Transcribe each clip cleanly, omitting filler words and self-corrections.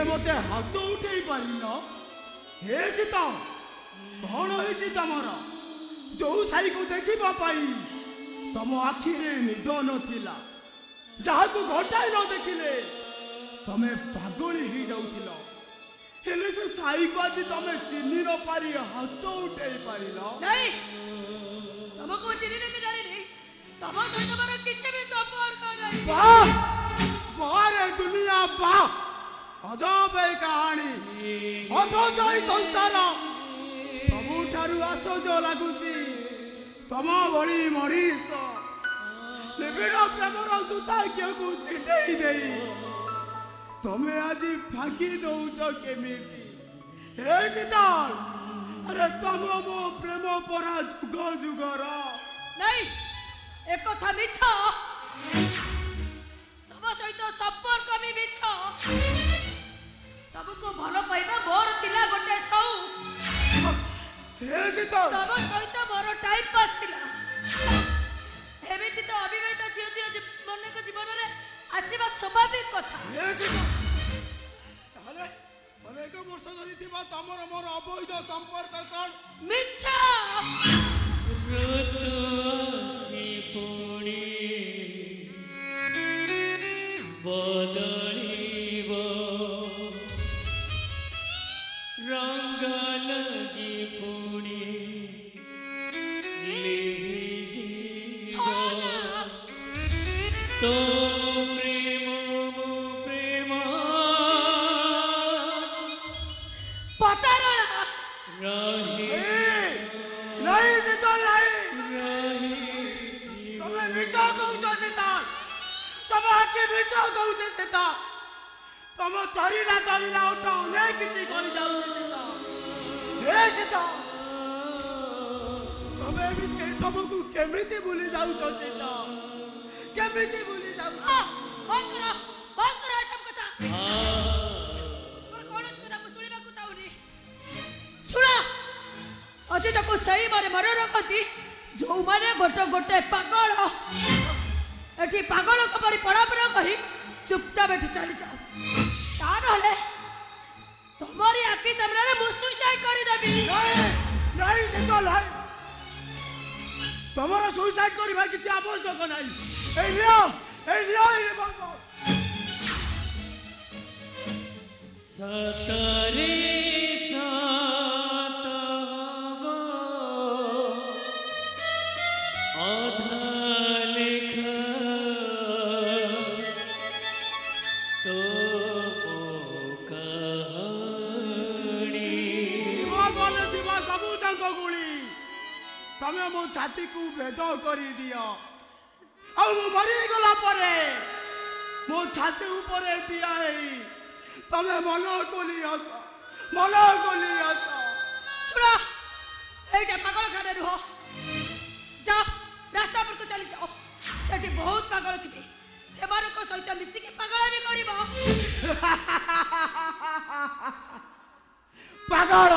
तुमे मते हाथ उठे पारिन हे सीता कौन होइछि तमर जो साई को देखिबा पाई तम आखि रे निद नथिला जहा को घटाई न देखिले तमे पागली ही जाउथिलो हेले से साई को आज तमे चिन्हि न पारी हाथ उठे पारिलो नहीं तुमको चिन्हि न जाने नहीं तम सहित मोर किछि भी संपर्क नहीं वाह बारे दुनिया वाह अजब ए कहानी अथच ए संसार सबुठारु आश्चर्य लागुची तम भली मनीष निबिड़ प्रेमर दुर्भाग्य को छिटेई देई तमे आज फांकी दौच केमिति हे शीतल अरे तम मो प्रेम परा जुग जुगर नहीं एक कथा मिछ तम सहित संपर्क भी मिछ तुमको भल पाइबा मोर तिला गोटे सौ हे शीतल तम सहित मोर टाइम पास तिला एमिति तो अविवाहित झियो झियो मन को जीवन रे आसीबा स्वाभाविक कथा हे शीतल ताले अनेक वर्ष धरि थिबा तमर मोर अवैध संपर्क कोन मिछ ऋतुसी पुणी बदलिब रंग लगी पुणी लिभिजिब तो प्रेम मो प्रेम पतारा रही नहीं शीतल नहीं तमे मिछ कहउछ शीतल तम आके मिछ कहउछ शीतल तम धरिला उठ अनेक किछि कहि जाउछ शीतल हे शीतल तमे भी के सबको केमिति भूली जाउछ शीतल केमिति भूली जाउछ बंद करो सब कथा पर कोन कथा मु सुनिबा को चाउनी सुना अजी तक सही मारे मर रखती जो माने गोटे गोटे पागल एठी पागल को परी पड़ापड़ करी चुपचाप एठी चली जाओ ता नहले तुम्हारी आखि सामने रे मु सुसाइड करी देबी नहीं शीतल है तमरा सुसाइड करबा किछि आवश्यक नहीं ए लियो बाबा सतरे तमे मो छाती को भेद करी दियो आ मो मरी गला परे मो छाती ऊपर दिया है तमे मन कोली हस सुना एटा पागल खाने रहो जाओ रास्ता पर को चली जाओ सेठी बहुत पागल थिबे सेमार को सहित मिसी के पागल भी करबो पागल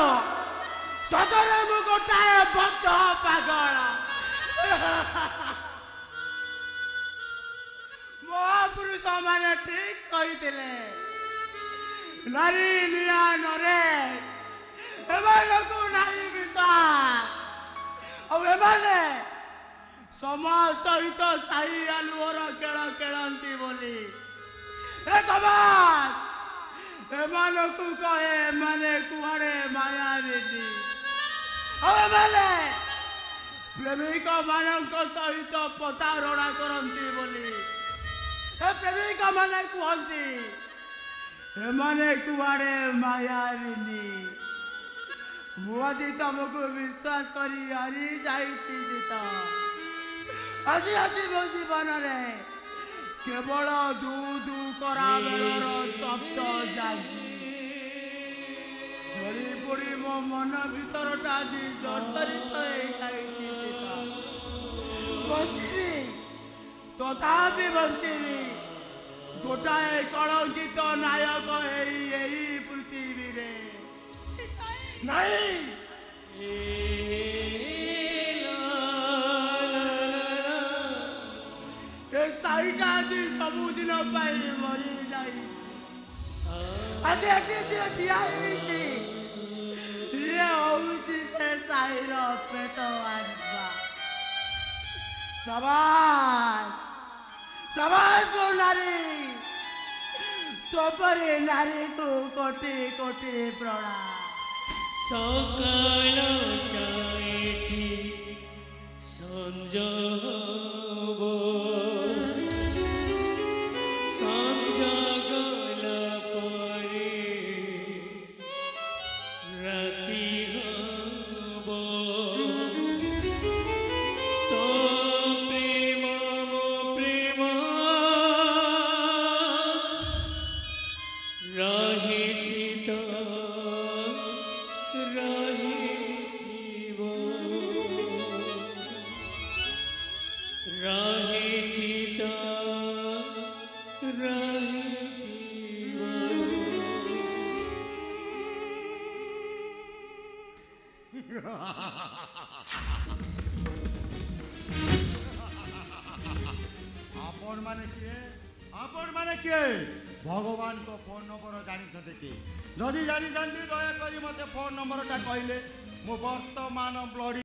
सदरे मु गोटाए बद्ध पागल महापुरुष माने ठीक कहिथिले नारी लिया नरे एमाने को नाही विश्वास अब एमाने समाज सहित छाई आलुअर केळ केळंती बोली ए समाज एमाने को कहे माने कुआड़े माया देती अब एमाने प्रेमिक मानक सहित प्रतारणा करती बोली ए प्रेमिक माने कहती एमाने कुआड़े माया रिनी मुझे तुमको विश्वास करी हरी जाइछि जीता हसी हसी मो जीवन रे केवल दू दू करा बेलर तप्त जाजी झड़ी पड़ी मो मन भीतरटा जी जर्जरित होई बंचिबी तथापि बंचिबी गोटाए कलंकित नायक एई पृथ्वी रे नहीं साईटा जी सबुदिन मरी जाई ଆଜି ଏଠି ଯିଏ ଠିଆ ହେଇଛି ଇଏ ହଉଛି ସେ ସାହିର ପେଟୱାନ ବା। ସାବାସ ସାବାସ ଲୋ ନାରୀ, ତୋପରି ନାରୀକୁ କୋଟି କୋଟି ପ୍ରଣାମ। ସକାଳ ଏଠି ସଞ୍ଜ ହବ, ସଞ୍ଜ ଗଲା ପରେ ରାତି ହବ। ତୋ ପ୍ରେମ ମୋ ପ୍ରେମ ରହିଛି ତ ରହିଥିବ, ରହିଛି ତ ରହିଥିବ। आपण माने किए, आपण माने किए? भगवान को फोन नंबर जानी कि जदि जानी दया करी मते फोन नंबर टा कहले मो वर्तमान ब्लडी